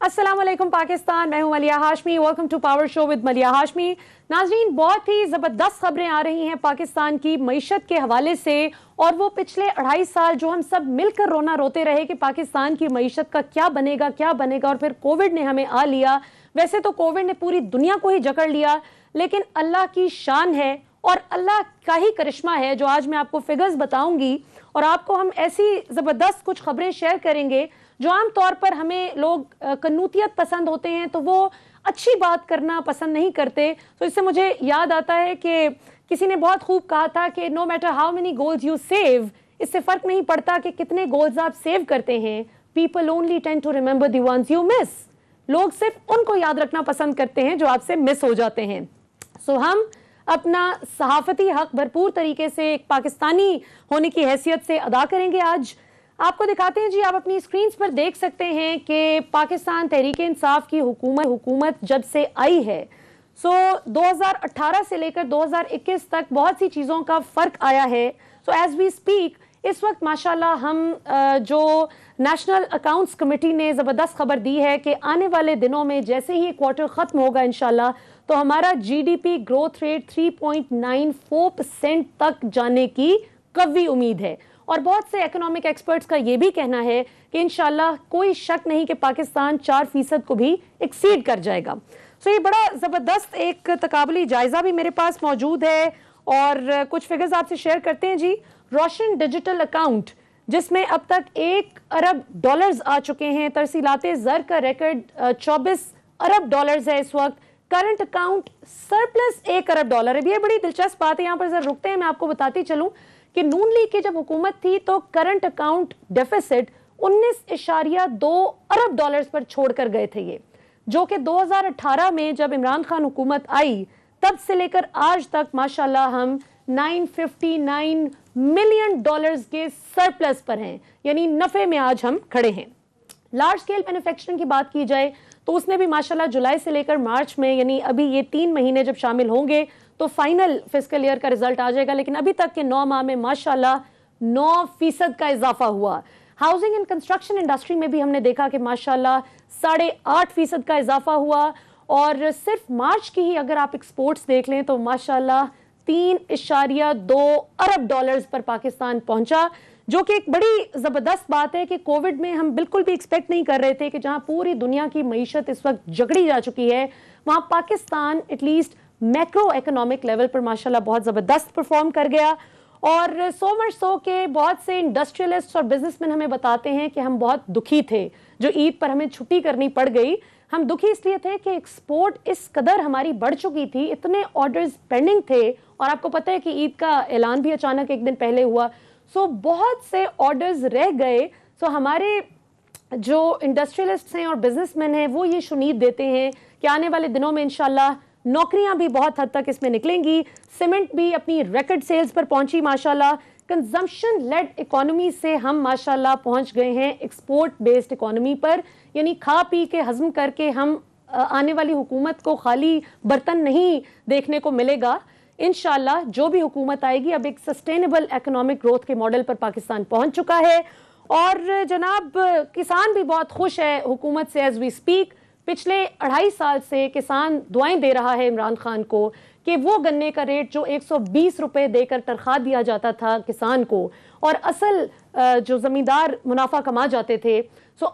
अस्सलाम वालेकुम पाकिस्तान, मैं हूं Malia Hashmi. Welcome to power show with Malia Hashmi. नाज़रीन, बहुत ही ज़बरदस्त खबरें आ रही हैं पाकिस्तान की मईशत के हवाले से, और वो पिछले 2.5 साल जो हम सब मिलकर रोना रोते रहे कि पाकिस्तान की मईशत का क्या बनेगा, और फिर कोविड ने हमें आ लिया। वैसे तो कोविड ने पूरी दुनिया को ही जकड़ लिया, लेकिन अल्लाह की शान है और अल्लाह का ही करिश्मा है जो आज मैं आपको फिगर्स बताऊंगी, और आपको हम ऐसी ज़बरदस्त कुछ खबरें शेयर करेंगे जो आम तौर पर हमें लोग कन्नूतियत पसंद होते हैं तो वो अच्छी बात करना पसंद नहीं करते। तो इससे मुझे याद आता है कि किसी ने बहुत खूब कहा था कि no matter how many goals you save, इससे फर्क नहीं पड़ता कि कितने गोल्स आप सेव करते हैं, people only tend to remember the ones you miss. लोग सिर्फ उनको याद रखना पसंद करते हैं जो आपसे मिस हो जाते हैं। सो हम अपना सहाफती हक भरपूर तरीके से एक पाकिस्तानी होने की हैसियत से अदा करेंगे। आज आपको दिखाते हैं जी, आप अपनी स्क्रीन पर देख सकते हैं कि पाकिस्तान तहरीक इंसाफ की हुकूमत जब से आई है, 2018 से लेकर 2021 तक बहुत सी चीज़ों का फ़र्क आया है। एज वी स्पीक इस वक्त माशाल्लाह हम जो नेशनल अकाउंट्स कमेटी ने ज़बरदस्त खबर दी है कि आने वाले दिनों में जैसे ही क्वार्टर ख़त्म होगा इंशाल्लाह, तो हमारा GDP ग्रोथ रेट 3.94% तक जाने की कवी उम्मीद है। और बहुत से इकोनॉमिक एक्सपर्ट्स का ये भी कहना है कि इंशाल्लाह कोई शक नहीं कि पाकिस्तान 4% को भी एक्सीड कर जाएगा। ये बड़ा ज़बरदस्त एक तकाबली जायज़ा भी मेरे पास मौजूद है और कुछ फिगर्स आपसे शेयर करते हैं जी। रोशन डिजिटल अकाउंट जिसमें अब तक $1 अरब आ चुके हैं, तरसीलाते ज़र का रिकॉर्ड $24 अरब है इस वक्त। करंट अकाउंट सरप्लस $1 अरब है। ये बड़ी दिलचस्प बात है, यहाँ पर जरा रुकते हैं, मैं आपको बताती चलूँ कि नून लीग की जब हुकूमत थी तो करंट अकाउंट डेफिसिट $19.2 अरब पर छोड़कर गए थे ये, जो कि 2018 में जब इमरान खान हुकूमत आई तब से लेकर आज तक माशाल्लाह हम $959 मिलियन के सरप्लस पर हैं, यानी नफे में आज हम खड़े हैं। लार्ज स्केल मैन्युफैक्चरिंग की बात की जाए तो उसने भी माशाल्लाह जुलाई से लेकर मार्च में, यानी अभी ये 3 महीने जब शामिल होंगे तो फाइनल फिस्कल ईयर का रिजल्ट आ जाएगा, लेकिन अभी तक के 9 माह में माशाल्लाह 9% का इजाफा हुआ। हाउसिंग एंड कंस्ट्रक्शन इंडस्ट्री में भी हमने देखा कि माशाल्लाह 8.5% का इजाफा हुआ, और सिर्फ मार्च की ही अगर आप एक्सपोर्ट्स देख लें तो माशाल्लाह $3.2 अरब पर पाकिस्तान पहुंचा, जो कि एक बड़ी जबरदस्त बात है कि कोविड में हम बिल्कुल भी एक्सपेक्ट नहीं कर रहे थे कि जहां पूरी दुनिया की मईशत इस वक्त जकड़ी जा चुकी है, वहां Pakistan at least macro economic level पर माशाल्लाह बहुत ज़बरदस्त परफॉर्म कर गया। और सो मच सो के बहुत से इंडस्ट्रियलिस्ट और बिजनेसमैन हमें बताते हैं कि हम बहुत दुखी थे जो ईद पर हमें छुट्टी करनी पड़ गई। हम दुखी इसलिए थे कि एक्सपोर्ट इस कदर हमारी बढ़ चुकी थी, इतने ऑर्डर्स पेंडिंग थे, और आपको पता है कि ईद का ऐलान भी अचानक एक दिन पहले हुआ, बहुत से ऑर्डर्स रह गए। हमारे जो इंडस्ट्रियलिस्ट हैं और बिजनेसमैन हैं वो ये शुनीद देते हैं कि आने वाले दिनों में इंशाल्लाह नौकरियां भी बहुत हद तक इसमें निकलेंगी। सीमेंट भी अपनी रिकॉर्ड सेल्स पर पहुंची माशाल्लाह। कंजम्पशन लेड इकोनॉमी से हम माशाल्लाह पहुंच गए हैं एक्सपोर्ट बेस्ड इकोनॉमी पर, यानी खा पी के हजम करके हम आने वाली हुकूमत को खाली बर्तन नहीं देखने को मिलेगा। इंशाल्लाह जो भी हुकूमत आएगी अब एक सस्टेनेबल इकोनॉमिक ग्रोथ के मॉडल पर पाकिस्तान पहुंच चुका है, और जनाब किसान भी बहुत खुश है हुकूमत से। एज वी स्पीक पिछले 2.5 साल से किसान दुआएं दे रहा है इमरान खान को कि वो गन्ने का रेट जो 120 रुपए देकर तनख्वाह दिया जाता था किसान को, और असल जो जमींदार मुनाफा कमा जाते थे,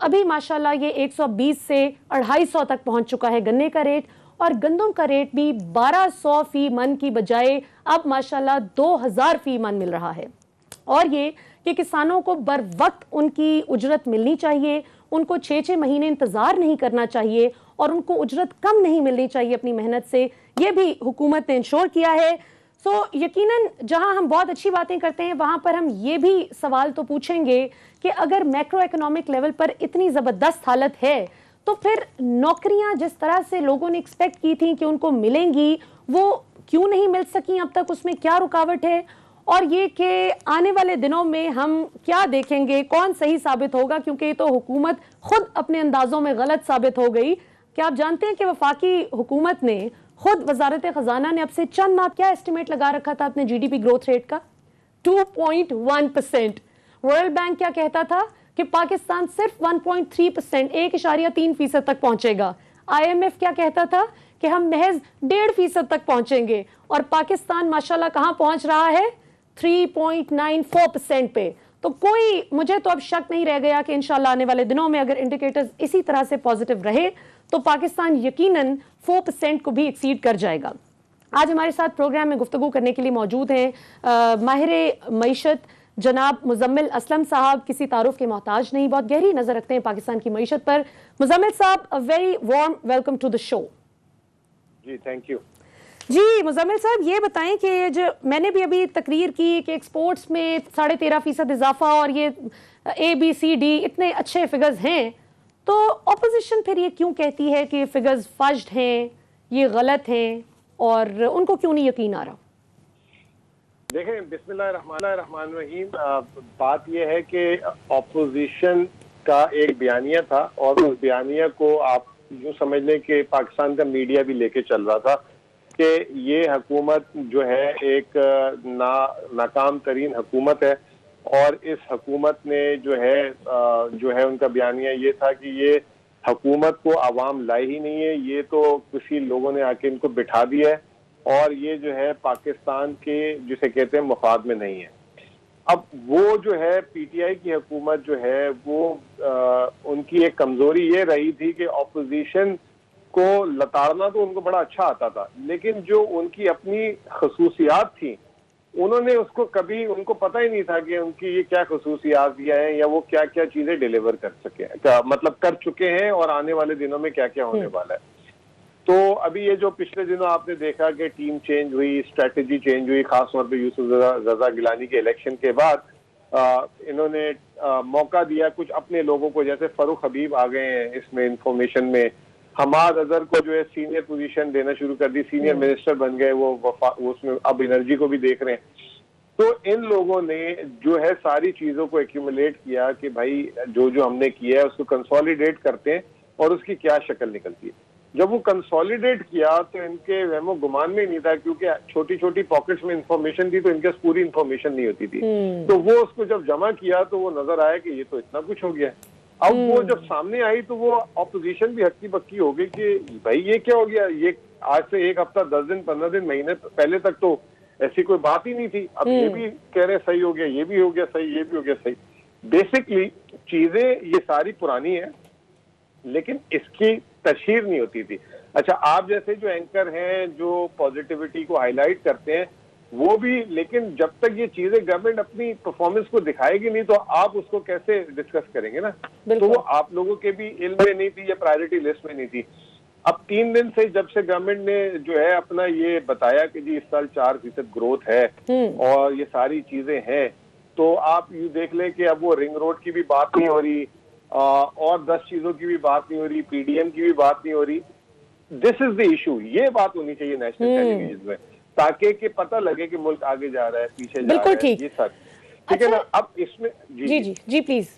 अभी माशाल्लाह ये 120 से 250 तक पहुंच चुका है गन्ने का रेट, और गंदम का रेट भी 1200 फी मन की बजाय अब माशाल्लाह 2000 फी मन मिल रहा है। और ये कि किसानों को बर वक्त उनकी उजरत मिलनी चाहिए, उनको 6-6 महीने इंतजार नहीं करना चाहिए, और उनको उजरत कम नहीं मिलनी चाहिए अपनी मेहनत से, ये भी हुकूमत ने इंश्योर किया है। यकीनन जहां हम बहुत अच्छी बातें करते हैं वहां पर हम ये भी सवाल तो पूछेंगे कि अगर मैक्रो इकोनॉमिक लेवल पर इतनी जबरदस्त हालत है तो फिर नौकरियां जिस तरह से लोगों ने एक्सपेक्ट की थी कि उनको मिलेंगी वो क्यों नहीं मिल सकी अब तक, उसमें क्या रुकावट है, और ये कि आने वाले दिनों में हम क्या देखेंगे, कौन सही साबित होगा, क्योंकि तो हुकूमत खुद अपने अंदाजों में गलत साबित हो गई। क्या आप जानते हैं कि वफाकी हुकूमत ने खुद वजारत खजाना ने अब से चंद माह क्या एस्टिमेट लगा रखा था अपने GDP ग्रोथ रेट का? 2.1%। वर्ल्ड बैंक क्या कहता था कि पाकिस्तान सिर्फ 1.3%, 1.3% तक पहुंचेगा। IMF क्या कहता था कि हम महज 1.5% तक पहुंचेंगे, और पाकिस्तान माशाल्लाह कहां पहुंच रहा है, 3.94% पे। तो मुझे तो अब शक नहीं रह गया कि इंशाल्लाह आने वाले दिनों में अगर इंडिकेटर्स इसी तरह से पॉजिटिव रहे तो पाकिस्तान यकीनन 4% को भी एक्सीड कर जाएगा। आज हमारे साथ प्रोग्राम में गुफ्तगू करने के लिए मौजूद हैं माहिर मईशत जनाब मुजम्मिल असलम साहब। किसी तारुफ के मोहताज नहीं, बहुत गहरी नजर रखते हैं पाकिस्तान की मईशत पर। मुजम्मिल साहब, a very warm welcome to the show. जी, थैंक यू। जी मुजम्मिल साहब, ये बताएं कि जो मैंने भी अभी तकरीर की कि एक्सपोर्ट्स में 13.5% इजाफा और ये ABCD इतने अच्छे फिगर्स हैं, तो ऑपोजिशन फिर ये क्यों कहती है कि फिगर्स फज्ड हैं, ये गलत हैं, और उनको क्यों नहीं यकीन आ रहा? देखें, बिस्मिल्लाहिर्रहमानिर्रहीम, बात यह है कि ऑपोजिशन का एक बयानिया था और उस बयानिया को आप यूँ समझ लें कि पाकिस्तान का मीडिया भी लेके चल रहा था कि ये हुकूमत जो है एक नाकाम तरीन हुकूमत है, और इस हुकूमत ने जो है उनका बयानिया ये था कि ये हुकूमत को आवाम लाई ही नहीं है, ये तो किसी लोगों ने आके इनको बिठा दिया है, और ये जो है पाकिस्तान के जिसे कहते हैं मुफाद में नहीं है। अब वो जो है PTI की हुकूमत जो है वो उनकी एक कमजोरी ये रही थी कि ऑपोजिशन को लताड़ना तो उनको बड़ा अच्छा आता था, लेकिन जो उनकी अपनी खसूसियात थी उन्होंने उसको कभी, उनको पता ही नहीं था कि उनकी ये क्या खसूसियात हैं या वो क्या क्या चीजें डिलीवर कर सके, मतलब कर चुके हैं, और आने वाले दिनों में क्या क्या होने वाला है। तो अभी ये जो पिछले दिनों आपने देखा कि टीम चेंज हुई, स्ट्रेटेजी चेंज हुई, खासतौर पे यूसुफ रजा गिलानी के इलेक्शन के बाद इन्होंने मौका दिया कुछ अपने लोगों को, जैसे फरूख हबीब आ गए हैं इसमें इंफॉर्मेशन में, हमाद अजहर को जो है सीनियर पोजीशन देना शुरू कर दी, सीनियर मिनिस्टर बन गए वो उसमें अब एनर्जी को भी देख रहे हैं। तो इन लोगों ने जो है सारी चीजों को एक्यूमुलेट किया कि भाई जो जो हमने किया है उसको कंसोलिडेट करते हैं और उसकी क्या शक्ल निकलती है। जब वो कंसोलिडेट किया तो इनके वहमो गुमान में नहीं था, क्योंकि छोटी छोटी पॉकेट्स में इंफॉर्मेशन थी तो इनके पूरी इंफॉर्मेशन नहीं होती थी। तो वो उसको जब जमा किया तो वो नजर आया कि ये तो इतना कुछ हो गया। अब वो जब सामने आई तो वो ऑपोजिशन भी हक्की बक्की हो गई कि भाई ये क्या हो गया, ये आज से एक हफ्ता 10 दिन 15 दिन महीने पहले तक तो ऐसी कोई बात ही नहीं थी, अब ये भी कह रहे सही हो गया, ये भी हो गया सही, ये भी हो गया सही। बेसिकली चीजें ये सारी पुरानी है, लेकिन इसकी तशहीर नहीं होती थी। अच्छा, आप जैसे जो एंकर हैं जो पॉजिटिविटी को हाईलाइट करते हैं वो भी, लेकिन जब तक ये चीजें गवर्नमेंट अपनी परफॉर्मेंस को दिखाएगी नहीं तो आप उसको कैसे डिस्कस करेंगे ना। तो वो आप लोगों के भी इल्म में नहीं थी या प्रायोरिटी लिस्ट में नहीं थी। अब 3 दिन से जब से गवर्नमेंट ने जो है अपना ये बताया कि जी इस साल 4% ग्रोथ है और ये सारी चीजें हैं, तो आप ये देख लें कि अब वो रिंग रोड की भी बात नहीं हो रही और 10 चीजों की भी बात नहीं हो रही, PDM की भी बात नहीं हो रही। दिस इज द इशू, ये बात होनी चाहिए नेशनल टेलीविजन में, ताकि कि पता लगे कि मुल्क आगे जा रहा है, पीछे जा रहा है, ये सब ठीक है ना। अब इसमें जी प्लीज।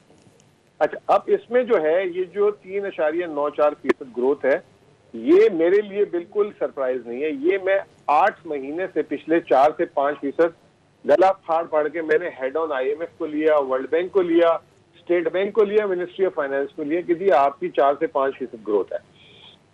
अच्छा, अब इसमें जो है ये जो 3.94% ग्रोथ है, ये मेरे लिए बिल्कुल सरप्राइज नहीं है। ये मैं 8 महीने से पिछले 4 से 5% गला फाड़ फाड़ के मैंने हेड ऑन IMF को लिया, वर्ल्ड बैंक को लिया, स्टेट बैंक को लिया, मिनिस्ट्री ऑफ फाइनेंस को लिया कि जी आपकी 4 से 5% ग्रोथ है।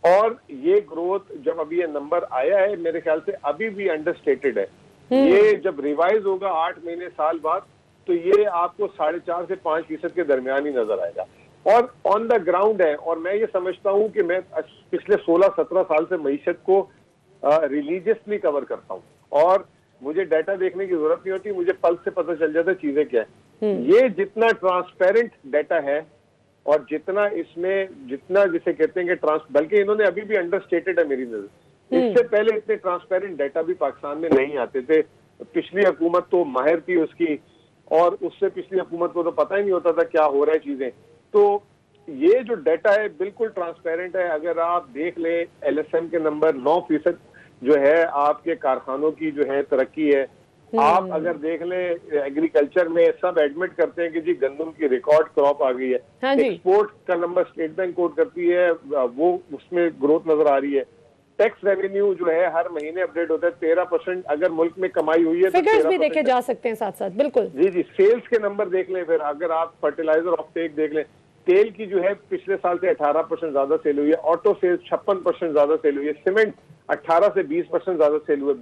और ये ग्रोथ जब अभी ये नंबर आया है मेरे ख्याल से अभी भी अंडरस्टेटेड है। ये जब रिवाइज होगा 8 महीने साल बाद तो ये आपको 4.5 से 5% के दरमियान ही नजर आएगा और ऑन द ग्राउंड है। और मैं ये समझता हूँ कि मैं पिछले 16-17 साल से मईशत को रिलीजियसली कवर करता हूँ और मुझे डाटा देखने की जरूरत नहीं होती, मुझे पल्स से पता चल जाता है चीजें क्या है। ये जितना ट्रांसपेरेंट डाटा है और जितना इसमें जितना जिसे कहते हैं कि बल्कि इन्होंने अभी भी अंडरस्टेटेड है मेरी नजर। इससे पहले इतने ट्रांसपेरेंट डाटा भी पाकिस्तान में नहीं आते थे। पिछली हुकूमत तो माहिर थी उसकी और उससे पिछली हुकूमत को तो पता ही नहीं होता था क्या हो रहा है चीजें। तो ये जो डाटा है बिल्कुल ट्रांसपेरेंट है। अगर आप देख लें LSM के नंबर 9% जो है आपके कारखानों की जो है तरक्की है। आप अगर देख लें एग्रीकल्चर में सब एडमिट करते हैं कि जी गंदम की रिकॉर्ड क्रॉप आ गई है। एक्सपोर्ट का नंबर स्टेट बैंक कोट करती है, वो उसमें ग्रोथ नजर आ रही है। टैक्स रेवेन्यू जो है हर महीने अपडेट होता है। 13% अगर मुल्क में कमाई हुई है तो फिगर्स भी 13% देखे जा सकते हैं साथ साथ, बिल्कुल। जी जी, सेल्स के नंबर देख लें। फिर अगर आप फर्टिलाइजर ऑफटेक देख लें, तेल की जो है पिछले साल से 18% ज्यादा सेल हुई है, ऑटो सेल्स 56% ज्यादा सेल हुई है, सीमेंट 18 से 20% ज्यादा सेल हुआ है,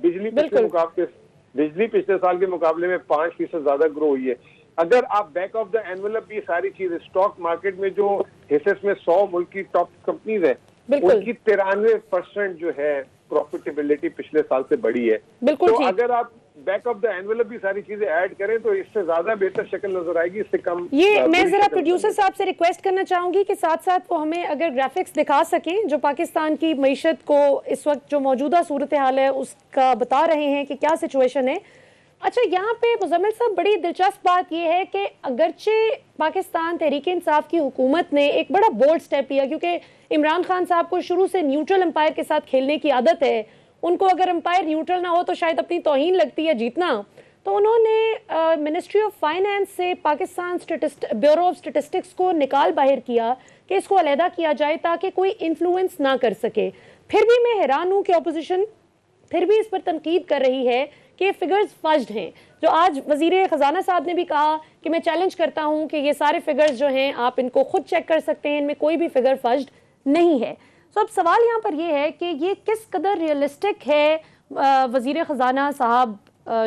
बिजली पिछले साल के मुकाबले में 5% ज्यादा ग्रो हुई है। अगर आप बैक ऑफ द एनवेलप भी सारी चीज, स्टॉक मार्केट में जो हिस्से में 100 मुल्क की टॉप कंपनीज है, उनकी 93% जो है प्रॉफिटेबिलिटी पिछले साल से बढ़ी है। बिल्कुल तो अगर आप बैक ऑफ द एनवेलप भी सारी चीजें ऐड करें तो इससे ज्यादा बेहतर शक्ल नजर आएगी, इससे कम। ये मैं जरा प्रोड्यूसर साहब से रिक्वेस्ट करना चाहूंगी कि साथ साथ वो हमें अगर ग्राफिक्स दिखा सकें जो पाकिस्तान की मईशत को इस वक्त जो मौजूदा सूरत हाल है उसका बता रहे हैं कि क्या सिचुएशन है। अच्छा, यहाँ पे मुजम्मिल साहब बड़ी दिलचस्प बात यह है कि अगरचे पाकिस्तान तहरीक इंसाफ की हुकूमत ने एक बड़ा बोल्ड स्टेप लिया, क्योंकि इमरान खान साहब को शुरू से न्यूट्रल अंपायर के साथ खेलने की आदत है, उनको अगर अंपायर न्यूट्रल ना हो तो शायद अपनी तौहीन लगती है जीतना, तो उन्होंने मिनिस्ट्री ऑफ फाइनेंस से पाकिस्तान ब्यूरो ऑफ स्टेटिस्टिक्स को निकाल बाहर किया कि इसको अलहदा किया जाए ताकि कोई इन्फ्लुएंस ना कर सके। फिर भी मैं हैरान हूँ कि अपोजिशन फिर भी इस पर तनकीद कर रही है कि फिगर्स फज्ड हैं। जो आज वजीर खजाना साहब ने भी कहा कि मैं चैलेंज करता हूं कि ये सारे फिगर्स जो हैं आप इनको खुद चेक कर सकते हैं, इनमें कोई भी फिगर फज्ड नहीं है। तो अब सवाल यहाँ पर यह है कि ये किस कदर रियलिस्टिक है वजीर खजाना साहब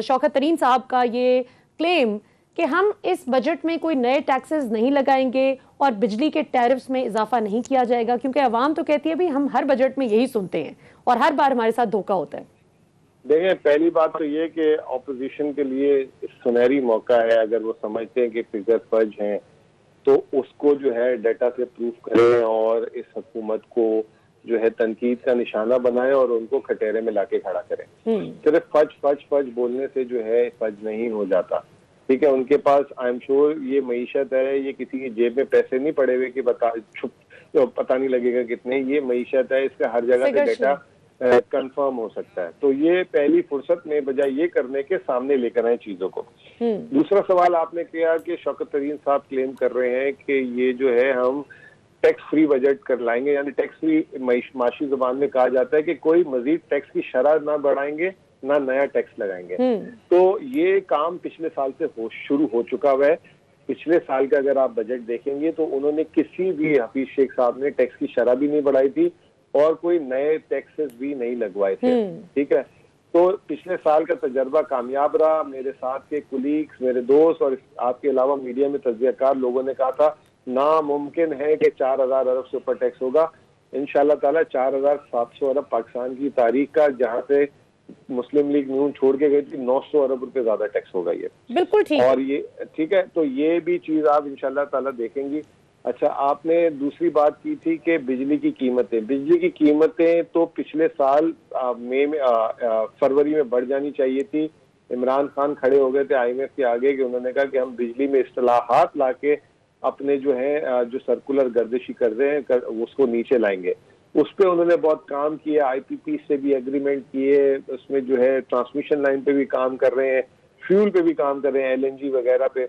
शौकत तरीन साहब का ये क्लेम कि हम इस बजट में कोई नए टैक्सेस नहीं लगाएंगे और बिजली के टैरिफ्स में इजाफा नहीं किया जाएगा, क्योंकि अवाम तो कहती है भाई हम हर बजट में यही सुनते हैं और हर बार हमारे साथ धोखा होता है। देखिए, पहली बात तो ये कि ऑपोजिशन के लिए सुनहरी मौका है, अगर वो समझते हैं कि फिगर फर्ज हैं तो उसको जो है डाटा से प्रूफ करें और इस हुकूमत को जो है तनकीद का निशाना बनाएं और उनको खटेरे में लाके खड़ा करें। सिर्फ फज फज फज बोलने से जो है फज नहीं हो जाता, ठीक है। उनके पास आई एम श्योर ये मईशत है, ये किसी की जेब में पैसे नहीं पड़े हुए कि पता नहीं लगेगा कितने, ये मईशत है, इसका हर जगह से डेटा कंफर्म हो सकता है। तो ये पहली फुर्सत में बजाय ये करने के सामने लेकर आए चीजों को। दूसरा सवाल आपने किया कि शौकत तरीन साहब क्लेम कर रहे हैं कि ये जो है हम टैक्स फ्री बजट कर लाएंगे, यानी टैक्स फ्री माशी जुबान में कहा जाता है कि कोई मजीद टैक्स की शरह ना बढ़ाएंगे ना नया टैक्स लगाएंगे। तो ये काम पिछले साल से शुरू हो चुका हुआ है। पिछले साल का अगर आप बजट देखेंगे तो उन्होंने किसी भी हफीज शेख साहब ने टैक्स की शरह भी नहीं बढ़ाई थी और कोई नए टैक्सेस भी नहीं लगवाए थे, ठीक है। तो पिछले साल का तजर्बा कामयाब रहा। मेरे साथ के कुलीग्स, मेरे दोस्त और आपके अलावा मीडिया में तजज़ियाकार लोगों ने कहा था नामुमकिन है कि 4000 अरब से ऊपर टैक्स होगा। इंशाल्लाह ताला 4700 अरब पाकिस्तान की तारीख का, जहां से मुस्लिम लीग नून छोड़ के गई थी, 900 अरब रुपए ज्यादा टैक्स होगा ये, बिल्कुल ठीक। और ये ठीक है, तो ये भी चीज आप इंशाल्लाह ताला देखेंगी। अच्छा, आपने दूसरी बात की थी कि बिजली की कीमतें तो पिछले साल मई में फरवरी में बढ़ जानी चाहिए थी। इमरान खान खड़े हो गए थे IMF के आगे कि उन्होंने कहा कि हम बिजली में इस्तेलाहात लाके अपने जो है जो सर्कुलर गर्दिशी कर रहे हैं उसको नीचे लाएंगे। उस पर उन्होंने बहुत काम किया, IPP से भी एग्रीमेंट किए, उसमें जो है ट्रांसमिशन लाइन पे भी काम कर रहे हैं, फ्यूल पे भी काम कर रहे हैं, LNG वगैरह पे।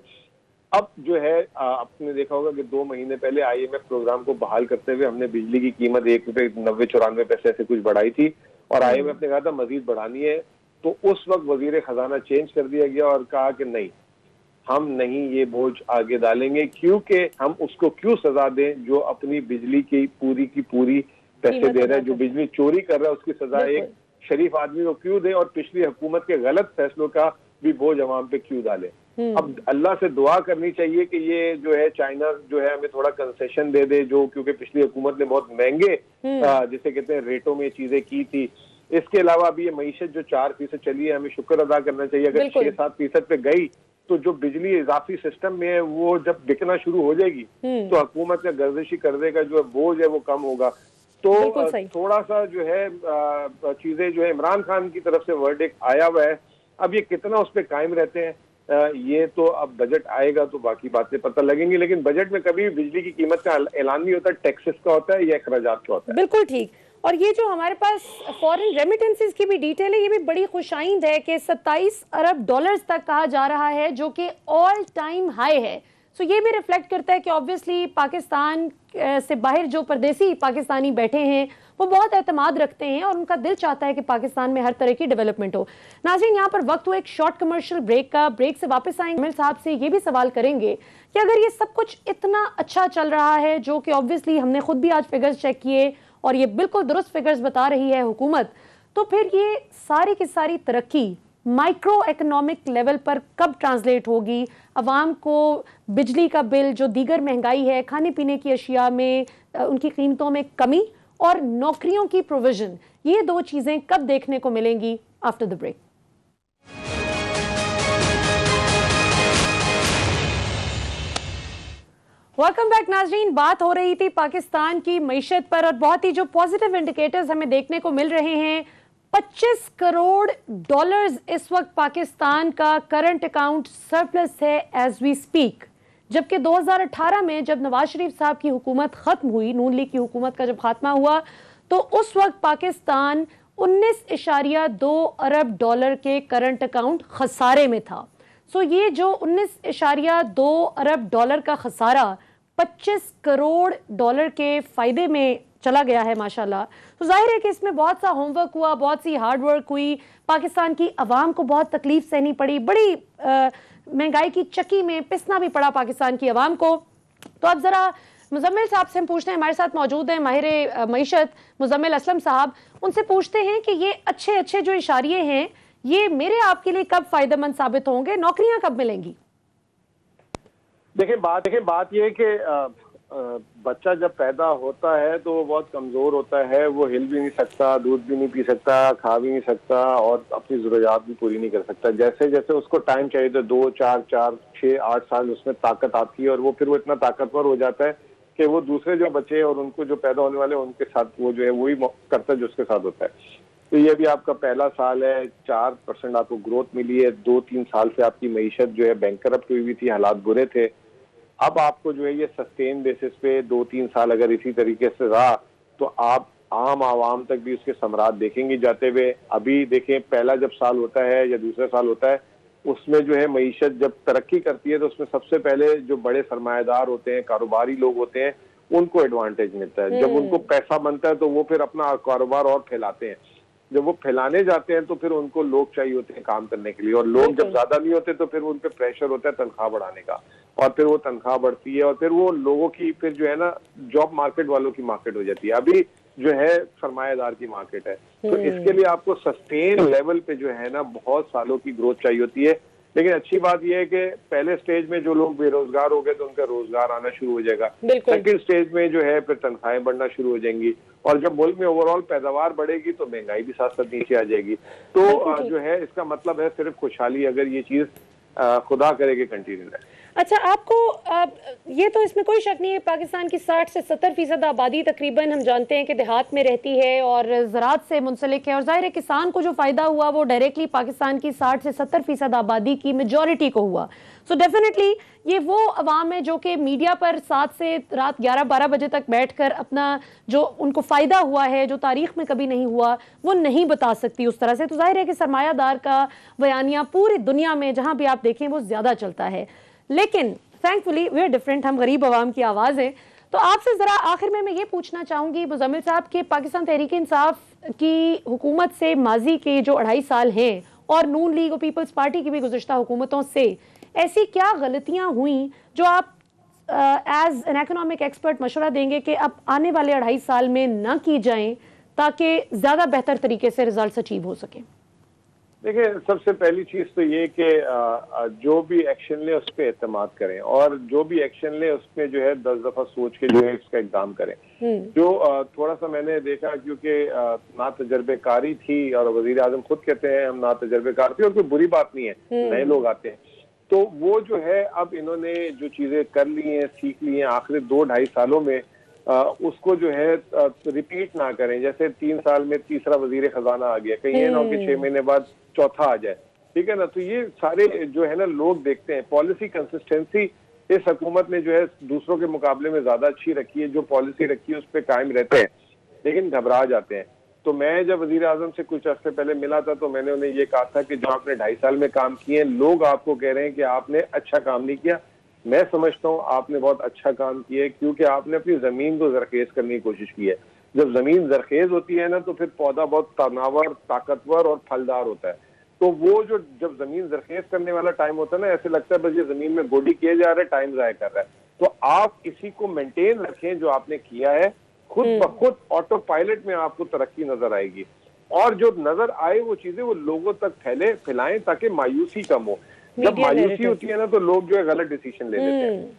अब जो है आपने देखा होगा कि 2 महीने पहले IMF प्रोग्राम को बहाल करते हुए हमने बिजली की कीमत ₹1.90-94 ऐसे कुछ बढ़ाई थी और IMF ने कहा था मजीद बढ़ानी है। तो उस वक्त वजीर खजाना चेंज कर दिया गया और कहा कि नहीं, हम नहीं ये बोझ आगे डालेंगे, क्योंकि हम उसको क्यों सजा दें जो अपनी बिजली की पूरी पैसे दे रहा है, जो बिजली चोरी कर रहा है उसकी सजा एक शरीफ आदमी को क्यों दे और पिछली हुकूमत के गलत फैसलों का भी बोझ अवाम पे क्यों डाले। अब अल्लाह से दुआ करनी चाहिए कि ये जो है चाइना जो है हमें थोड़ा कंसेशन दे दे, जो क्योंकि पिछली हुकूमत ने बहुत महंगे जिसे कहते हैं रेटों में चीजें की थी। इसके अलावा अभी ये मईशत जो 4% चली है, हमें शुक्र अदा करना चाहिए। अगर 6-7% पे गई तो जो बिजली इजाफी सिस्टम में है वो जब बिकना शुरू हो जाएगी तो हुकूमत का गर्दिशी करने का जो बोझ है वो कम होगा। तो थोड़ा सा जो है चीजें जो है इमरान खान की तरफ से वर्डिक्ट आया हुआ है, अब ये कितना उस पर कायम रहते हैं ये तो अब बजट आएगा तो बाकी बातें पता लगेंगी। लेकिन बजट में कभी बिजली की कीमत का ऐलान नहीं होता, टैक्सेस का होता है या अखराजात का होता है। बिल्कुल ठीक। और ये जो हमारे पास फॉरेन रेमिटेंसेस की भी डिटेल है, ये भी बड़ी खुशाइंद है कि 27 अरब डॉलर्स तक कहा जा रहा है, जो कि ऑल टाइम हाई है। सो ये भी रिफ्लेक्ट करता है कि ऑब्वियसली पाकिस्तान से बाहर जो परदेसी पाकिस्तानी बैठे हैं वो बहुत एतमाद रखते हैं और उनका दिल चाहता है कि पाकिस्तान में हर तरह की डेवलपमेंट हो। नाज़रीन, यहाँ पर वक्त हुआ एक शॉर्ट कमर्शियल ब्रेक का। ब्रेक से वापस आएंगे, मुजम्मिल साहब से ये भी सवाल करेंगे कि अगर ये सब कुछ इतना अच्छा चल रहा है, जो कि ऑब्वियसली हमने खुद भी आज फिगर्स चेक किए और ये बिल्कुल दुरुस्त फिगर्स बता रही है हुकूमत, तो फिर ये सारी की सारी तरक्की माइक्रो इकोनॉमिक लेवल पर कब ट्रांसलेट होगी? अवाम को बिजली का बिल, जो दीगर महंगाई है, खाने पीने की अशिया में उनकी कीमतों में कमी और नौकरियों की प्रोविजन, ये दो चीजें कब देखने को मिलेंगी? After the break. Welcome back नाजरीन। बात हो रही थी पाकिस्तान की मईशत पर और बहुत ही जो पॉजिटिव इंडिकेटर्स हमें देखने को मिल रहे हैं। 25 करोड़ डॉलर्स इस वक्त पाकिस्तान का करंट अकाउंट सरप्लस है एज वी स्पीक, जबकि 2018 में जब नवाज शरीफ साहब की हुकूमत खत्म हुई, नून लीग की हुकूमत का जब खात्मा हुआ, तो उस वक्त पाकिस्तान 19.2 अरब डॉलर के करंट अकाउंट खसारे में था। सो ये जो 19.2 अरब डॉलर का खसारा 25 करोड़ डॉलर के फायदे में चला गया है माशाल्लाह। तो जाहिर है कि इसमें बहुत सा होमवर्क हुआ, बहुत सी हार्ड वर्क हुई, पाकिस्तान की आवाम को बहुत तकलीफ सहनी पड़ी, बड़ी महंगाई की चक्की में पिसना भी पड़ा पाकिस्तान की आवाम को। तो अब जरा मुजम्मिल साहब से हम पूछते हैं, हमारे साथ मौजूद हैं माहिर मईशत मुजम्मिल असलम साहब, उनसे पूछते हैं कि ये अच्छे अच्छे जो इशारे हैं ये मेरे आपके लिए कब फायदेमंद साबित होंगे, नौकरियां कब मिलेंगी? देखिए बात ये है कि बच्चा जब पैदा होता है तो वो बहुत कमजोर होता है, वो हिल भी नहीं सकता, दूध भी नहीं पी सकता, खा भी नहीं सकता और अपनी जरूरियात भी पूरी नहीं कर सकता। जैसे जैसे उसको टाइम चाहिए तो 2, 4, 6, 8 साल उसमें ताकत आती है और वो फिर वो इतना ताकतवर हो जाता है कि वो दूसरे जो बच्चे और उनको जो पैदा होने वाले उनके साथ वो जो है वही करता है जो उसके साथ होता है। तो ये भी आपका पहला साल है, 4% आपको ग्रोथ मिली है, 2-3 साल से आपकी मईशत जो है बैंकरप्ट हुई थी, हालात बुरे थे। अब आपको जो है ये सस्टेन बेसिस पे 2-3 साल अगर इसी तरीके से रहा तो आप आम आवाम तक भी उसके समरात देखेंगे जाते हुए। अभी देखें, पहला जब साल होता है या दूसरा साल होता है उसमें जो है मईशत जब तरक्की करती है तो उसमें सबसे पहले जो बड़े सरमाएदार होते हैं, कारोबारी लोग होते हैं, उनको एडवांटेज मिलता है। जब उनको पैसा बनता है तो वो फिर अपना कारोबार और फैलाते हैं। जब वो फैलाने जाते हैं तो फिर उनको लोग चाहिए होते हैं काम करने के लिए, और लोग जब ज्यादा नहीं होते तो फिर उन पे प्रेशर होता है तनख्वाह बढ़ाने का, और फिर वो तनख्वाह बढ़ती है और फिर वो लोगों की फिर जो है ना जॉब मार्केट वालों की मार्केट हो जाती है। अभी जो है सरमायादार की मार्केट है। तो इसके लिए आपको सस्टेन लेवल पे जो है ना बहुत सालों की ग्रोथ चाहिए होती है। लेकिन अच्छी बात यह है कि पहले स्टेज में जो लोग बेरोजगार हो गए तो उनका रोजगार आना शुरू हो जाएगा। सेकंड स्टेज में जो है फिर तनख्वाहें बढ़ना शुरू हो जाएंगी, और जब मुल्क में ओवरऑल पैदावार बढ़ेगी तो महंगाई भी साथ साथ नीचे आ जाएगी। तो जो है इसका मतलब है सिर्फ खुशहाली, अगर ये चीज खुदा करे कि कंटिन्यू रहे। अच्छा, आपको ये तो इसमें कोई शक नहीं है, पाकिस्तान की 60 से 70% आबादी तकरीबन हम जानते हैं कि देहात में रहती है और ज़राअत से मुंसलिक है, और जाहिर है किसान को जो फ़ायदा हुआ वो डायरेक्टली पाकिस्तान की 60 से 70% आबादी की मेजॉरिटी को हुआ। सो डेफिनेटली ये वो अवाम है जो कि मीडिया पर 7 से रात 11-12 बजे तक बैठकर अपना जो उनको फ़ायदा हुआ है, जो तारीख में कभी नहीं हुआ, वो नहीं बता सकती उस तरह से। तो जाहिर है कि सरमायादार का बयानिया पूरी दुनिया में जहाँ भी आप देखें वो ज़्यादा चलता है। लेकिन थैंकफुली वी आर डिफरेंट, हम गरीब आवाम की आवाज़ है। तो आपसे ज़रा आखिर में मैं ये पूछना चाहूँगी मुजम्मिल साहब के, पाकिस्तान तहरीक इंसाफ की हुकूमत से माजी के जो 2.5 साल हैं और नून लीग और पीपल्स पार्टी की भी गुज़िश्ता हुकूमतों से ऐसी क्या गलतियाँ हुई जो आप एज एन इकोनॉमिक एक्सपर्ट मशवरा देंगे कि अब आने वाले 2.5 साल में ना की जाएं ताकि ज़्यादा बेहतर तरीके से रिजल्ट अचीव हो सके? देखिए, सबसे पहली चीज तो ये कि जो भी एक्शन ले उस पर एतमाद करें, और जो भी एक्शन ले उसमें जो है 10 दफा सोच के जो है इसका एग्जाम करें। जो थोड़ा सा मैंने देखा, क्योंकि ना तजर्बेकारी थी और वजीर आजम खुद कहते हैं हम ना तजर्बेकार थे, और कोई बुरी बात नहीं है, नए लोग आते हैं। तो वो जो है अब इन्होंने जो चीजें कर ली हैं, सीख ली हैं आखिरी 2-2.5 सालों में, उसको जो है रिपीट ना करें। जैसे 3 साल में तीसरा वजीर खजाना आ गया, कहीं ये ना हो कि 6 महीने बाद चौथा आ जाए, ठीक है ना। तो ये सारे जो है ना लोग देखते हैं, पॉलिसी कंसिस्टेंसी इस हुकूमत ने जो है दूसरों के मुकाबले में ज्यादा अच्छी रखी है, जो पॉलिसी रखी है उस पर कायम रहते हैं, लेकिन घबरा जाते हैं। तो मैं जब वजीर आजम से कुछ अर्से पहले मिला था तो मैंने उन्हें ये कहा था कि जो आपने 2.5 साल में काम किए हैं, लोग आपको कह रहे हैं कि आपने अच्छा काम नहीं किया। मैं समझता हूँ आपने बहुत अच्छा काम किया है, क्योंकि आपने अपनी जमीन को जरखेज करने की कोशिश की है। जब जमीन जरखेज होती है ना तो फिर पौधा बहुत तनावर, ताकतवर और फलदार होता है। तो वो जो जब जमीन जरखेज करने वाला टाइम होता है ना, ऐसे लगता है बस ये जमीन में गोडी किए जा रहा है, टाइम जाया कर रहा है। तो आप इसी को मेंटेन रखें जो आपने किया है, खुद ब खुद ऑटो पायलट में आपको तरक्की नजर आएगी। और जो नजर आए वो चीजें वो लोगों तक फैलाएं ताकि मायूसी कम हो। जब मायूसी होती है ना तो लोग जो है गलत डिसीजन ले लेते हैं।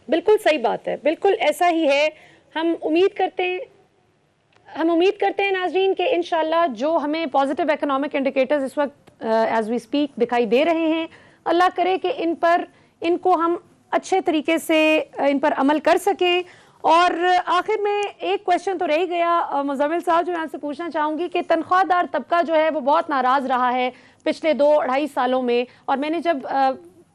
बिल्कुल सही बात है, बिल्कुल ऐसा ही है। हम उम्मीद करते हैं नाजरीन कि इंशाल्लाह जो हमें पॉजिटिव इकोनॉमिक इंडिकेटर्स इस वक्त एज वी स्पीक दिखाई दे रहे हैं, अल्लाह करे कि इनको हम अच्छे तरीके से इन पर अमल कर सकें। और आखिर में एक क्वेश्चन तो रह ही गया मुज़म्मिल साहब, जो मैं आपसे पूछना चाहूँगी कि तनख्वाहदार तबका जो है वो बहुत नाराज़ रहा है पिछले 2-2.5 सालों में। और मैंने जब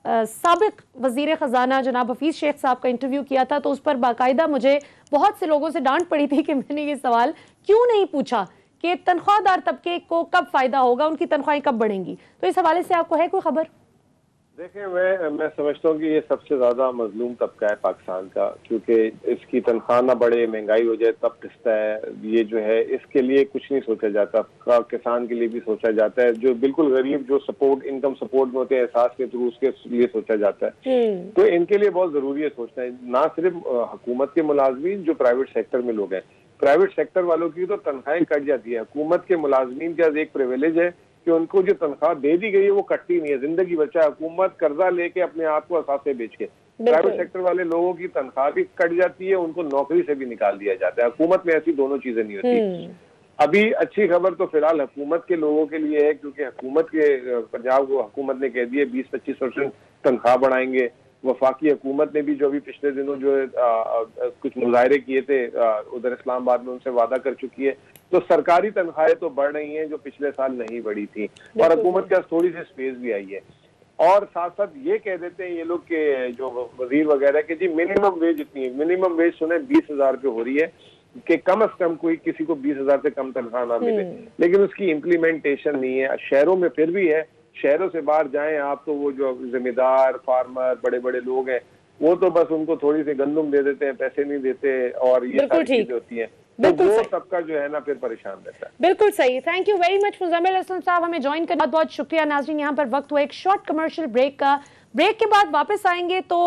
साबिक वज़ीर ख़जाना जनाब हफीज़ शेख साहब का इंटरव्यू किया था तो उस पर बाकायदा मुझे बहुत से लोगों से डांट पड़ी थी कि मैंने ये सवाल क्यों नहीं पूछा कि तनख्वाहदार तबके को कब फ़ायदा होगा, उनकी तनख्वाहें कब बढ़ेंगी। तो इस हवाले से आपको है कोई खबर? देखिए, मैं समझता हूँ कि ये सबसे ज्यादा मजलूम तबका है पाकिस्तान का, क्योंकि इसकी तनख्वाह ना बढ़े, महंगाई हो जाए तब पिसता है। ये जो है इसके लिए कुछ नहीं सोचा जाता, किसान के लिए भी सोचा जाता है, जो बिल्कुल गरीब जो सपोर्ट इनकम सपोर्ट में होते हैं एहसास के थ्रू, उसके लिए सोचा जाता है। तो इनके लिए बहुत जरूरी है सोचना है। ना सिर्फ हुकूमत के मुलाजमीन, जो प्राइवेट सेक्टर में लोग हैं, प्राइवेट सेक्टर वालों की तो तनख्वाहें कट जाती है। हुकूमत के मुलाजमीन के पास एक प्रिविलेज है कि उनको जो तनख्वाह दे दी गई है वो कटती नहीं है, जिंदगी बचा। हुकूमत कर्जा लेके अपने आप को असासे बेच के, प्राइवेट सेक्टर वाले लोगों की तनख्वाह भी कट जाती है, उनको नौकरी से भी निकाल दिया जाता है। हुकूमत में ऐसी दोनों चीजें नहीं होती। अभी अच्छी खबर तो फिलहाल हुकूमत के लोगों के लिए है, क्योंकि हुकूमत के पंजाब को हुकूमत ने कह दिया 20-25% तनख्वाह बढ़ाएंगे। वफाकी हुकूमत ने भी जो अभी पिछले दिनों जो कुछ मुजाहरे किए थे उधर इस्लामाबाद में, उनसे वादा कर चुकी है। तो सरकारी तनख्वाहें तो बढ़ रही हैं जो पिछले साल नहीं बढ़ी थी, और हुकूमत के पास थोड़ी सी स्पेस भी आई है। और साथ साथ ये कह देते हैं ये लोग के जो वजीर वगैरह के, जी मिनिमम वेज इतनी है, मिनिमम वेज सुने 20,000 रुपये हो रही है कि कम से कम कोई किसी को 20,000 से कम तनख्वाह ना मिले, लेकिन उसकी इम्प्लीमेंटेशन नहीं है। शहरों में फिर भी है, शहरों से बाहर जाएं आप तो वो जो जिम्मेदार फार्मर बड़े बड़े लोग हैं वो तो बस उनको थोड़ी सी गंदुम दे देते हैं, पैसे नहीं देते, और ये सारी चीजें होती हैं। तो वो सबका जो है ना फिर परेशान रहता है। बिल्कुल सही। Thank you very much Muzammil Aslam साहब, हमें ज्वाइन करने बहुत शुक्रिया। नाज़रीन, यहाँ पर वक्त हुआ एक शॉर्ट कमर्शियल ब्रेक का। ब्रेक के बाद वापस आएंगे तो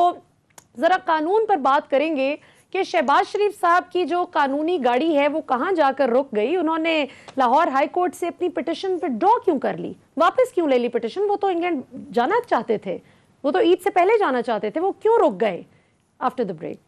जरा कानून पर बात करेंगे कि शहबाज शरीफ साहब की जो कानूनी गाड़ी है वो कहाँ जाकर रुक गई। उन्होंने लाहौर हाई कोर्ट से अपनी पिटिशन पर ड्रॉ क्यों कर ली, वापस क्यों ले ली पिटिशन? वो तो इंग्लैंड जाना चाहते थे, वो तो ईद से पहले जाना चाहते थे, वो क्यों रुक गए? After the break.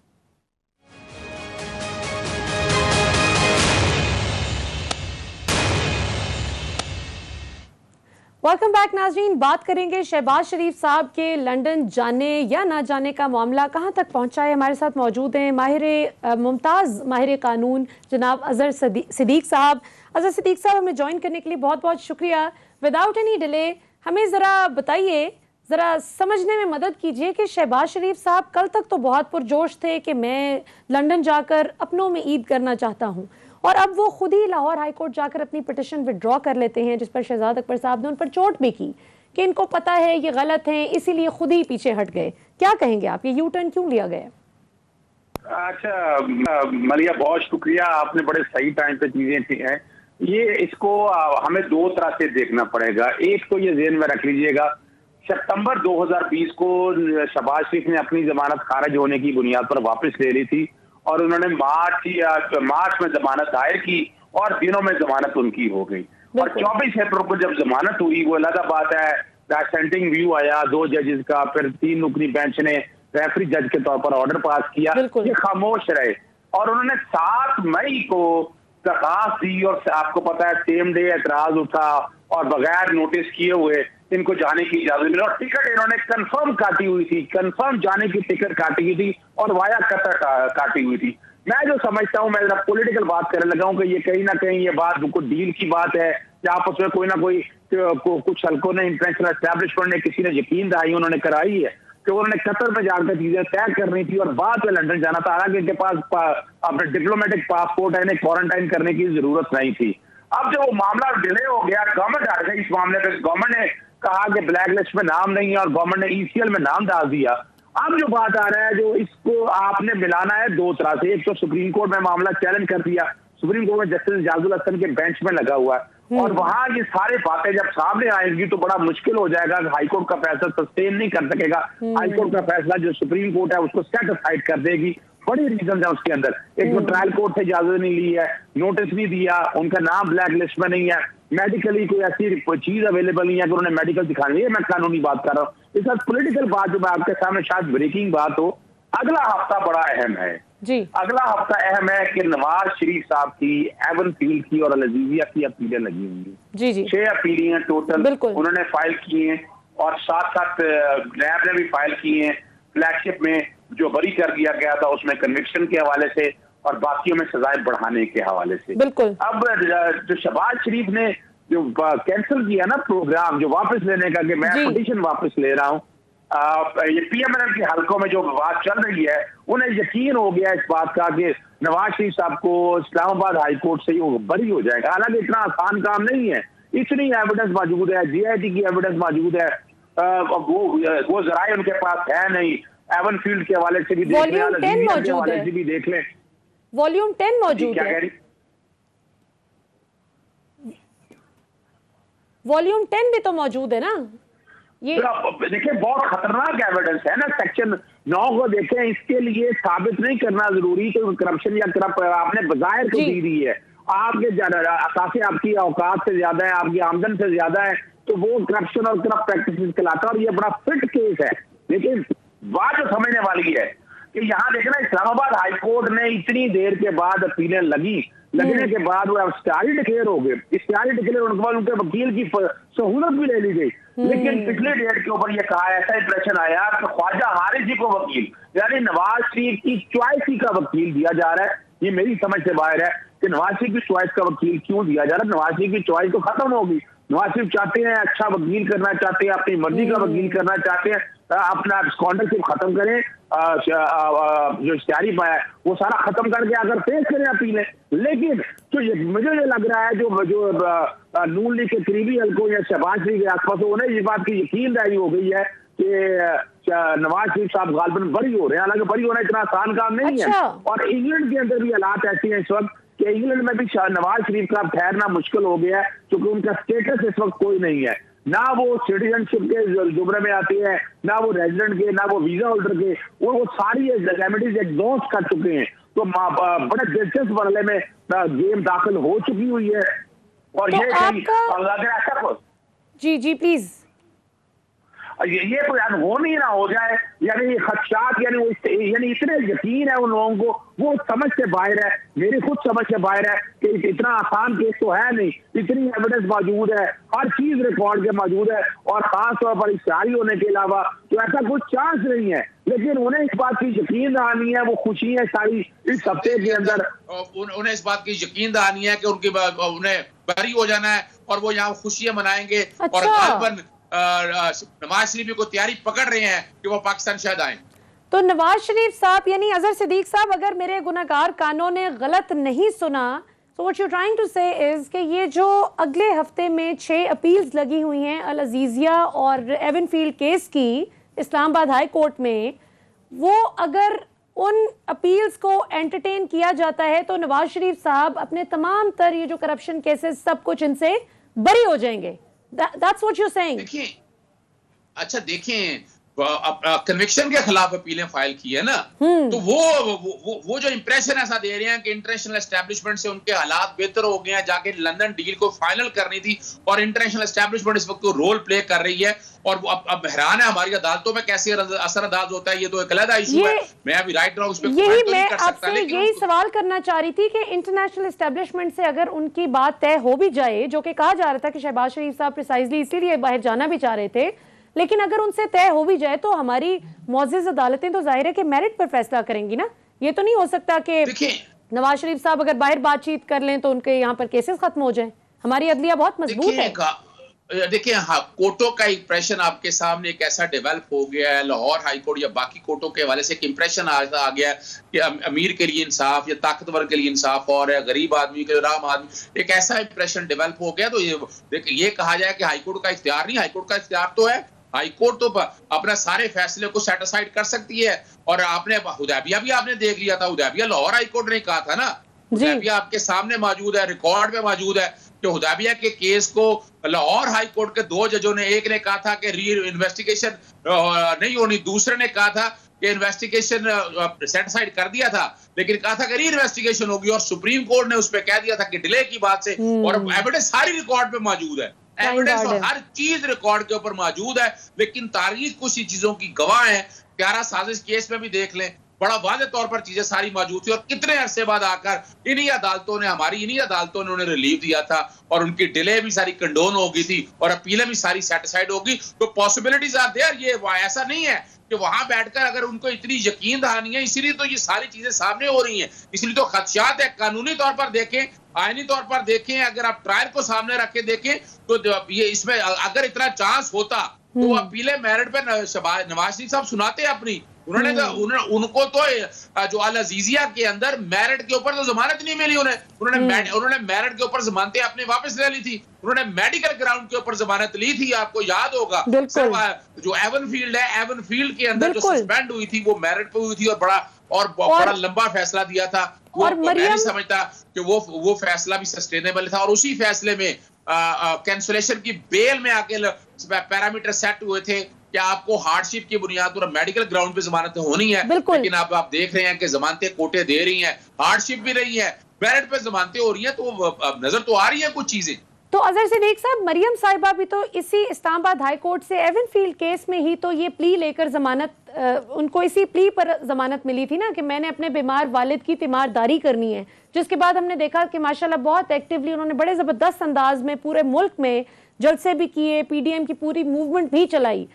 Welcome back नाजरीन। बात करेंगे शहबाज शरीफ साहब के लंदन जाने या ना जाने का मामला कहां तक पहुंचा है। हमारे साथ मौजूद हैं मुमताज़ माहिर कानून जनाब अजहर सिद्दीक साहब। अजहर सिद्दीक साहब, हमें ज्वाइन करने के लिए बहुत बहुत शुक्रिया। विदाउट एनी डिले हमें ज़रा बताइए, ज़रा समझने में मदद कीजिए कि शहबाज शरीफ साहब कल तक तो बहुत पुरजोश थे कि मैं लंदन जाकर अपनों में ईद करना चाहता हूँ, और अब वो खुद ही लाहौर हाई कोर्ट जाकर अपनी पिटिशन विड्रॉ कर लेते हैं, जिस पर शहजाद अकबर साहब ने उन पर चोट भी की कि इनको पता है ये गलत है, इसीलिए खुद ही पीछे हट गए। क्या कहेंगे आप, ये यू टर्न क्यों लिया गया? अच्छा मलिया, बहुत शुक्रिया, आपने बड़े सही टाइम पे चीजें थी हैं। ये इसको हमें दो तरह से देखना पड़ेगा। एक तो ये ज़हन में रख लीजिएगा, सितंबर 2020 को शहबाज शरीफ ने अपनी जमानत खारिज होने की बुनियाद पर वापस ले ली थी, और उन्होंने मार्च में जमानत दायर की और दिनों में जमानत उनकी हो गई। और 24 अप्रैल को जब जमानत हुई, वो अलग बात है, डिसेंटिंग व्यू आया 2 जजेस का, फिर 3 रुकनी बेंच ने रेफरी जज के तौर पर ऑर्डर पास किया, ये खामोश रहे। और उन्होंने 7 मई को दरखास्त दी, और आपको पता है सेम डे एतराज उठा और बगैर नोटिस किए हुए इनको जाने की इजाजत मिली, और टिकट इन्होंने कंफर्म काटी हुई थी, कंफर्म जाने की टिकट काटी हुई थी और वाया कतर काटी हुई थी। मैं जो समझता हूँ, मैं जरा पॉलिटिकल बात करने लगा हूँ कि ये कहीं ना कहीं ये बात बिल्कुल डील की बात है, या आपस में कोई ना कोई कुछ हल्कों ने, इंटरनेशनल एस्टैब्लिशमेंट ने, किसी ने यकीन दहाई उन्होंने कराई है कि उन्होंने कतर में जाकर चीजें तय करनी थी और बाद में लंदन जाना था। हालांकि इनके पास अपने डिप्लोमेटिक पासपोर्ट है, इन्हें क्वारंटाइन करने की जरूरत नहीं थी। अब जब वो मामला डिले हो गया, गवर्नमेंट आ गई इस मामले में, गवर्नमेंट ने कहा कि ब्लैक लिस्ट में नाम नहीं है और गवर्नमेंट ने ECL में नाम डाल दिया। अब जो बात आ रहा है, जो इसको आपने मिलाना है दो तरह से। एक तो सुप्रीम कोर्ट में मामला चैलेंज कर दिया, सुप्रीम कोर्ट में जस्टिस इजाजुल हसन के बेंच में लगा हुआ है, और वहां ये सारे बातें जब सामने आएंगी तो बड़ा मुश्किल हो जाएगा। हाईकोर्ट का फैसला सस्टेन नहीं कर सकेगा। हाईकोर्ट का फैसला जो सुप्रीम कोर्ट है उसको सेट असाइड कर देगी। बड़ी रीजन है उसके अंदर। एक तो ट्रायल कोर्ट से इजाजत नहीं ली है, नोटिस नहीं दिया, उनका नाम ब्लैक लिस्ट में नहीं है, मेडिकली कोई ऐसी चीज अवेलेबल नहीं है कि उन्होंने मेडिकल दिखानी है। मैं कानूनी बात कर रहा हूँ। इस साथ पॉलिटिकल बात जो मैं आपके सामने शायद ब्रेकिंग बात हो, अगला हफ्ता बड़ा अहम है जी। अगला हफ्ता अहम है कि नवाज शरीफ साहब की, एवन फील्ड की और अल-अज़ीज़िया की अपीलें लगी हुई जी जी 6 अपीलें हैं टोटल उन्होंने फाइल की हैं, और साथ साथ नैब ने भी फाइल की हैं। फ्लैगशिप में जो बरी कर दिया गया था उसमें कन्विक्शन के हवाले से और बाकियों में सजाएं बढ़ाने के हवाले से। बिल्कुल। अब जो शहबाज शरीफ ने जो कैंसिल किया ना प्रोग्राम, जो वापस लेने का कि मैं पिटीशन वापस ले रहा हूँ, ये पीएमएल के हलकों में जो बात चल रही है, उन्हें यकीन हो गया इस बात का कि नवाज शरीफ साहब को इस्लामाबाद हाई कोर्ट से वो बरी हो जाएगा। हालांकि इतना आसान काम नहीं है, इतनी एविडेंस मौजूद है, जीआईटी की एविडेंस मौजूद है, वो जराए उनके पास है नहीं। एवन फील्ड के हवाले से भी देख लें, वॉल्यूम 10 के हवाले से भी देख लें। वॉल्यूम 10 मौजूद है, वॉल्यूम 10 भी तो मौजूद है ना। ये देखिए बहुत खतरनाक एविडेंस है ना। सेक्शन 9 को देखें, इसके लिए साबित नहीं करना जरूरी कि करप्शन या करप्ट आपने बजायर को दी दी है, आपके असासे आपकी औकात से ज्यादा है, आपकी आमदन से ज्यादा है, तो वो करप्शन और करप्ट प्रैक्टिस कहलाता है। और ये बड़ा फिट केस है। लेकिन बात जो समझने वाली है कि यहाँ देखना, इस्लामाबाद हाई कोर्ट ने इतनी देर के बाद अपीलें लगने के बाद वो इख्तियारी डिक्लेयर हो गए। इख्तियारी डिक्लेयर होने के बाद उनके वकील की सहूलत भी ले ली गई। लेकिन पिछले डेट के ऊपर ये कहा, ऐसा इंप्रेशन आया कि ख्वाजा हारिस को वकील, यानी नवाज शरीफ की चॉइस ही का वकील दिया जा रहा है। ये मेरी समझ से बाहर है कि नवाज शरीफ की चॉइस का वकील क्यों दिया जा रहा है। नवाज शरीफ की चॉइस तो खत्म होगी। नवाज शरीफ चाहते हैं अच्छा वकील करना चाहते हैं, अपनी मर्जी का वकील करना चाहते हैं, अपना स्कॉन्डरशिप खत्म करें, जो इश्तिहारी वो सारा खत्म करके अगर पेश करें अपीलें। लेकिन तो ये मुझे ये लग रहा है जो नून लीग के करीबी हल्कों या शहबाज शरीफ के आसपास उन्हें इस बात की यकीनदारी हो गई है कि नवाज शरीफ साहब गालिबन बरी हो रहे हैं। हालांकि बरी होना इतना आसान काम नहीं है। और इंग्लैंड के अंदर भी हालात ऐसे हैं इस वक्त कि इंग्लैंड में भी नवाज शरीफ का ठहरना मुश्किल हो गया है, क्योंकि उनका स्टेटस इस वक्त कोई नहीं है। ना वो सिटीजनशिप के जुमरे में आती है, ना वो रेजिडेंट के, ना वो वीजा होल्डर के, वो सारी रेमेडीज एग्जॉस्ट कर चुके हैं। तो बड़े दिलचस्प मरहले में गेम दाखिल हो चुकी हुई है। और तो ये अगर ऐसा जी प्लीज, ये कोई अनहोनी ना हो जाए, यानी खदशात, यानी इतने यकीन है उन लोगों को, वो समझ से बाहर है, मेरी खुद समझ से बाहर है कि इतना आसान केस तो है नहीं। इतनी एविडेंस मौजूद है, हर चीज रिकॉर्ड के मौजूद है, और खास तौर पर इश्तिहारी होने के अलावा तो ऐसा कुछ चांस नहीं है। लेकिन उन्हें इस बात की यकीन दहानी है, वो खुशी है सारी इस हफ्ते के अंदर, उन्हें इस बात की यकीन दहानी है कि उनकी उन्हें बरी हो जाना है और वो यहाँ खुशियां मनाएंगे। और गालिबन नवाज शरीफ को तैयारी पकड़ रहे हैं कि वो पाकिस्तान शायद आए। तो नवाज शरीफ साहब यानी अजहर सिद्दीक साहब, अगर मेरे गुनाहगार कानों ने गलत नहीं सुना, तो व्हाट यू ट्राइंग टू से इज कि ये जो अगले हफ्ते में 6 अपील्स लगी हुई हैं अल-अज़ीज़िया और एवन फील्ड केस की इस्लामाबाद हाई कोर्ट में, वो अगर उन अपील्स को एंटरटेन किया जाता है तो नवाज शरीफ साहब अपने तमाम तर ये जो करप्शन केसेस सब कुछ इनसे बरी हो जाएंगे। That's what you're saying. देखिए, अच्छा देखें, कन्विक्शन के खिलाफ अपीलें फाइल की है ना, तो वो जो इंप्रेशन ऐसा दे रहे हैं कि इंटरनेशनल एस्टेब्लिशमेंट से उनके हालात बेहतर हो गए हैं, जाके लंदन डील को फाइनल करनी थी, और इंटरनेशनल एस्टेब्लिशमेंट इस वक्त रोल प्ले कर रही है। और वो अब हैरान है हमारी अदालतों में कैसे असरअंदाज होता है, ये तो एक अलग इशू है। मैं अभी राइट नाउ उस पे यही मैं आपसे यही सवाल करना चाह रही थी कि इंटरनेशनल एस्टेब्लिशमेंट से अगर उनकी बात तय हो भी जाए, जो कि कहा जा रहा था कि शहबाज शरीफ साहब प्रिसाइजली इसीलिए बाहर जाना भी चाह रहे थे, लेकिन अगर उनसे तय हो भी जाए तो हमारी मुअज़्ज़ज़ अदालतें तो जाहिर है कि मेरिट पर फैसला करेंगी ना। ये तो नहीं हो सकता कि नवाज शरीफ साहब अगर बाहर बातचीत कर लें तो उनके यहाँ पर केसेस खत्म हो जाए। हमारी अदलिया बहुत मजबूत है। देखिए, हाँ, कोर्टों का इंप्रेशन आपके सामने एक ऐसा डेवलप हो गया है, लाहौर हाई कोर्ट या बाकी कोर्टों के हवाले से एक इंप्रेशन आ गया कि अमीर के लिए इंसाफ या ताकतवर के लिए इंसाफ और गरीब आदमी के लिए आम आदमी, एक ऐसा इंप्रेशन डेवलप हो गया। तो ये कहा जाए कि हाई कोर्ट का इख्तियार नहीं, हाई कोर्ट का इख्तियार तो है हाई कोर्ट तो अपना सारे फैसले को सेटिस्फाइड कर सकती है। और आपने हुदैबिया भी आपने देख लिया था, हुदैबिया लाहौर हाई कोर्ट ने कहा था ना, हुदैबिया आपके सामने मौजूद है, रिकॉर्ड में मौजूद है कि हुदैबिया के केस को लाहौर हाई कोर्ट के 2 जजों ने, एक ने कहा था कि री इन्वेस्टिगेशन नहीं होनी, दूसरे ने कहा था कि इन्वेस्टिगेशन सेटिस्फाइड कर दिया था, लेकिन कहा था कि री इन्वेस्टिगेशन होगी, और सुप्रीम कोर्ट ने उस पर कह दिया था कि डिले की बात से। और एविडेंस सारी रिकॉर्ड पे मौजूद है, एविडेंस और हर चीज रिकॉर्ड के ऊपर मौजूद है। लेकिन तारीख कुछ ही चीजों की गवाह है। प्यारा साजिश केस में भी देख लें, बड़ा वाज़े तौर पर चीजें सारी मौजूद थी, और कितने अरसे बाद आकर इन्हीं अदालतों ने उन्हें रिलीफ दिया था, और उनकी डिले भी सारी कंडोन हो गई थी, और अपीलें भी सारी सेटिस्फाइड होगी। तो पॉसिबिलिटीज आर देयर। ये ऐसा नहीं है कि वहां बैठकर अगर उनको इतनी यकीन दहानी है, इसीलिए तो ये सारी चीजें सामने हो रही हैं, इसलिए तो खदशात है। कानूनी तौर पर देखें, आईनी तौर पर देखें, अगर आप ट्रायल को सामने रख के देखें तो ये इसमें अगर इतना चांस होता तो अपीले मेरिट पे नवाज शरीफ साहब सुनाते अपनी। उनको तो जो अल अजीजिया के अंदर मेरिट के ऊपर तो जमानत नहीं मिली उन्होंने मेरिट के ऊपर जमानतें अपने वापस ले ली थी। उन्होंने मेडिकल ग्राउंड के ऊपर जमानत ली थी, आपको याद होगा। जो एवन फील्ड है, एवन फील्ड के अंदर जो सस्पेंड हुई थी वो मेरिट पे हुई थी, और बड़ा लंबा फैसला दिया था। और मैं नहीं समझता कि वो फैसला भी सस्टेनेबल था, और उसी फैसले में कैंसलेशन की बेल में आके पैरामीटर सेट हुए थे कि आपको हार्डशिप की बुनियाद पर मेडिकल ग्राउंड पे जमानतें होनी है। लेकिन अब आप देख रहे हैं कि जमानतें कोर्टें दे रही हैं, हार्डशिप भी रही है, मेरिट पे जमानतें हो रही हैं, तो नजर तो आ रही है कुछ चीजें। तो अजहर सिद्दीक साहब, मरियम साहिबा भी तो इसी इस्लामाबाद हाई कोर्ट से एवनफील्ड केस में ही तो ये प्ली लेकर जमानत, उनको इसी प्ली पर जमानत मिली थी ना, कि मैंने अपने बीमार वालिद की तीमारदारी करनी है, जिसके बाद हमने देखा कि माशाल्लाह बहुत एक्टिवली उन्होंने बड़े जबरदस्त अंदाज में पूरे मुल्क में जलसे भी किए, पीडीएम की पूरी मूवमेंट भी चलाई।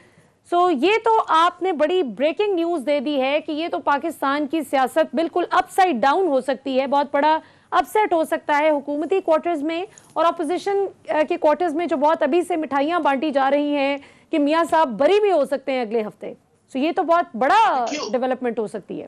सो ये तो आपने बड़ी ब्रेकिंग न्यूज दे दी है कि ये तो पाकिस्तान की सियासत बिल्कुल अपसाइड डाउन हो सकती है, बहुत बड़ा अपसेट हो सकता है हुकूमती क्वार्टर्स में और अपोजिशन के क्वार्टर्स में, जो बहुत अभी से मिठाइयां बांटी जा रही हैं कि मियां साहब बरी भी हो सकते हैं अगले हफ्ते। सो ये तो बहुत बड़ा डेवलपमेंट हो सकती है।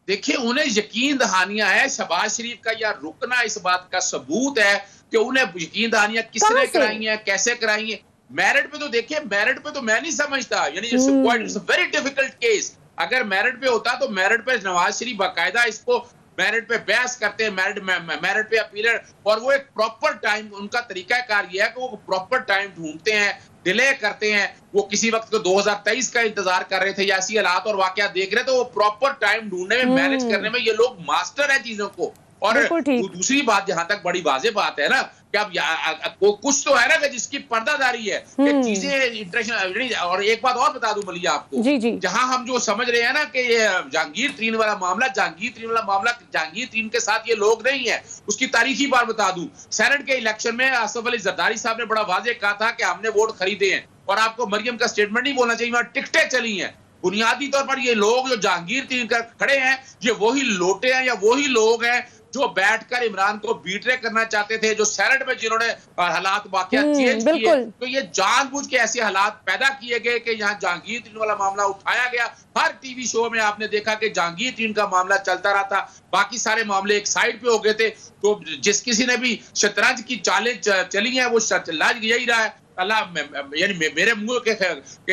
देखिए, उन्हें यकीन दहानियां है, शहबाज शरीफ का यह रुकना इस बात का सबूत है कि उन्हें यकीन दहानियां किसने कराई हैं, कैसे कराई हैं। मेरिट पे तो देखिए, मेरिट पे तो मैं नहीं समझता, यानी it's a very difficult case. अगर मेरिट पे होता तो मेरिट पे नवाज शरीफ बाकायदा इसको मेरिट पे बहस करते हैं, मेरिट पे अपील, और वो एक प्रॉपर टाइम, उनका तरीकाकार ये है कि वो प्रॉपर टाइम ढूंढते हैं, डिले करते हैं। वो किसी वक्त को 2023 का इंतजार कर रहे थे या ऐसी हालात और वाकया देख रहे थे, वो प्रॉपर टाइम ढूंढने में, मैनेज करने में ये लोग मास्टर है चीजों को। और दूसरी बात, जहां तक बड़ी वाज़ेह बात है ना, कि अब कुछ तो है ना कि जिसकी पर्दादारी है कि चीजें इंटरेक्शन। और एक बात और बता दूं मलिया आपको, जहां हम जो समझ रहे हैं ना कि ये जहांगीर तरीन वाला मामला, जहांगीर तरीन के साथ ये लोग नहीं है, उसकी तारीखी बात बता दूं। सेनेट के इलेक्शन में आसफ अली जरदारी साहब ने बड़ा वाज़ेह कहा था कि हमने वोट खरीदे हैं, और आपको मरियम का स्टेटमेंट नहीं बोलना चाहिए, वहां टिकटें चली हैं। बुनियादी तौर पर ये लोग जो जहांगीर तरीन कर खड़े हैं, ये वही लोटे हैं या वही लोग हैं जो बैठकर इमरान को बीटरे करना चाहते थे, जो सेनेट में जिन्होंने हालात वाकया चेंज किए। तो ये जानबूझ के ऐसे हालात पैदा किए गए कि यहाँ जहांगीर तरीन वाला मामला उठाया गया। हर टीवी शो में आपने देखा कि जहांगीर तरीन का मामला चलता रहा था, बाकी सारे मामले एक साइड पे हो गए थे। तो जिस किसी ने भी शतरंज की चालें चली हैं, वो शतरंज यही रहा है। अल्लाह, यानी मेरे मुंह के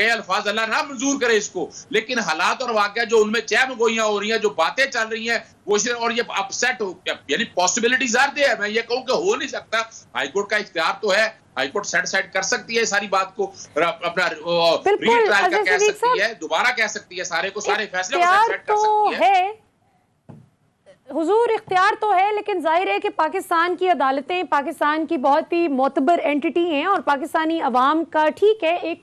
अल्फाज अल्लाह ना मंजूर करे इसको, लेकिन हालात और वाकया जो उनमें चहमगोइयां हो रही हैं, जो बातें चल रही हैं, वो और ये अपसेट हो, यानी पॉसिबिलिटीज आर देयर। मैं ये कहूं कि हो नहीं सकता, हाईकोर्ट का इख्तियार तो है, हाईकोर्ट सेट कर सकती है सारी बात को, अपना रीट्रायल का कह सकती है, दोबारा कह सकती है, सारे को सारे फैसले को सेट कर सकती है। हुजूर, इख्तियार तो है, लेकिन जाहिर है कि पाकिस्तान की अदालतें पाकिस्तान की बहुत ही मोतबर एंटिटी हैं, और पाकिस्तानी अवाम का, ठीक है, एक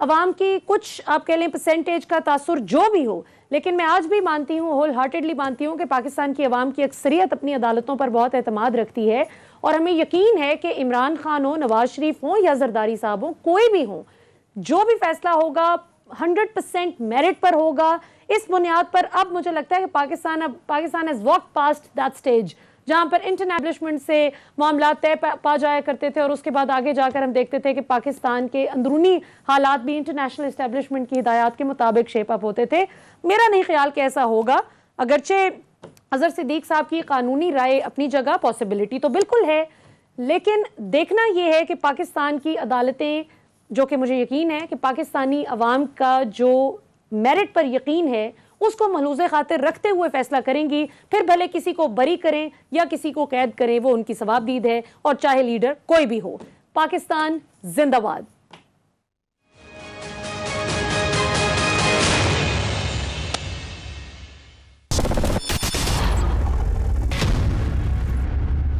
अवाम की कुछ आप कह लें परसेंटेज का तासुर जो भी हो, लेकिन मैं आज भी मानती हूँ, होल हार्टेडली मानती हूँ कि पाकिस्तान की अवाम की अक्सरियत अपनी अदालतों पर बहुत एतमाद रखती है, और हमें यकीन है कि इमरान खान हो, नवाज शरीफ हो या जरदारी साहब हो, कोई भी हो, जो भी फैसला होगा 100% मेरिट पर होगा। इस बुनियाद पर अब मुझे लगता है कि Pakistan has walked past that stage जहां पर इंटरनेशनल से मामला तय पा जाया करते थे, और उसके बाद आगे जाकर हम देखते थे कि पाकिस्तान के अंदरूनी हालात भी इंटरनेशनल एस्टेब्लिशमेंट की हिदायत के मुताबिक शेप अप होते थे। मेरा नहीं ख्याल कि ऐसा होगा, अगरचे अजहर सिद्दीक साहब की कानूनी राय अपनी जगह, पॉसिबिलिटी तो बिल्कुल है, लेकिन देखना यह है कि पाकिस्तान की अदालतें जो कि मुझे यकीन है कि पाकिस्तानी अवाम का जो मेरिट पर यकीन है उसको मलूज़े खातिर रखते हुए फैसला करेंगी। फिर भले किसी को बरी करें या किसी को कैद करें, वो उनकी सवाबदीद है, और चाहे लीडर कोई भी हो। पाकिस्तान जिंदाबाद।